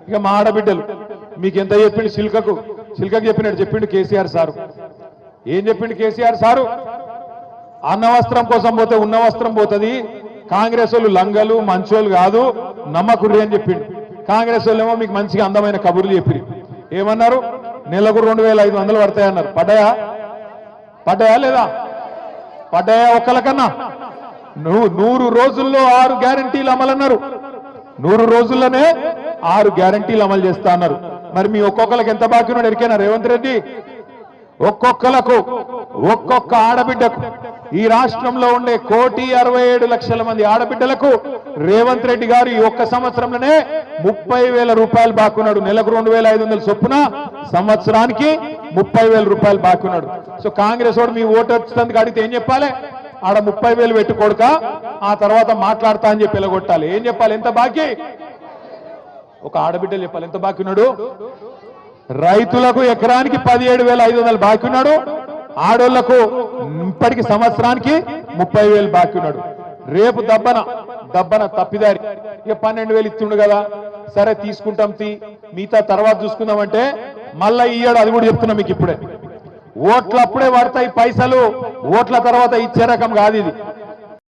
ఇక మా ఆడబిడ్డలు మీకు ఎంత చెప్పిండు సిల్కకు చెప్పినట్టు చెప్పిండు కేసీఆర్ సారు. ఏం చెప్పిండు కేసీఆర్ సారు? అన్న వస్త్రం కోసం పోతే ఉన్న వస్త్రం పోతుంది, కాంగ్రెస్ వాళ్ళు లంగలు మంచోళ్ళు కాదు నమ్మకుర్రి అని చెప్పిండు. కాంగ్రెస్ వాళ్ళు ఏమో మీకు మంచిగా అందమైన కబుర్లు చెప్పి ఏమన్నారు? నెలకు 2500 పడతాయన్నారు. పడ్డాయా లేదా? పడ్డాయా? ఒక్కలకన్నా 100 రోజుల్లో 6 గ్యారంటీలు అమలన్నారు. 100 రోజుల్లోనే 6 గ్యారంటీలు అమలు చేస్తా అన్నారు. మరి మీ ఒక్కొక్కరికి ఎంత బాకీ ఉన్నాడు ఎరికైనా రేవంత్ రెడ్డి? ఒక్కొక్కలకు ఒక్కొక్క ఆడబిడ్డకు ఈ రాష్ట్రంలో ఉండే 1,67,00,000 మంది ఆడబిడ్డలకు రేవంత్ రెడ్డి గారు ఈ ఒక్క సంవత్సరంలోనే 30,000 రూపాయలు బాకున్నాడు. నెలకు 2,500 చొప్పున సంవత్సరానికి 30,000 రూపాయలు బాకున్నాడు. సో కాంగ్రెస్ వాడు మీ ఓటు వచ్చినందుకు అడిగితే ఏం చెప్పాలి? ఆడ 30,000 పెట్టుకోడుక ఆ తర్వాత మాట్లాడతా అని చెప్పి ఎలగొట్టాలి. ఏం చెప్పాలి? ఎంత బాకీ? ఒక ఆడబిడ్డలు చెప్పాలి ఎంత బాకీ ఉన్నాడు. రైతులకు ఎకరానికి 17,500 బాకీ ఉన్నాడు. ఆడోళ్లకు ఇప్పటికి సంవత్సరానికి 30,000 బాకీ ఉన్నాడు. రేపు దబ్బన తప్పిదారి ఇక 12,000 ఇస్తుండు కదా, సరే తీసుకుంటాం మిగతా తర్వాత చూసుకుందామంటే మళ్ళా ఇయ్యాడు. అది కూడా చెప్తున్నా మీకు ఇప్పుడే. ఓట్లప్పుడే పడతాయి పైసలు, ఓట్ల తర్వాత ఇచ్చే రకం కాదు ఇది.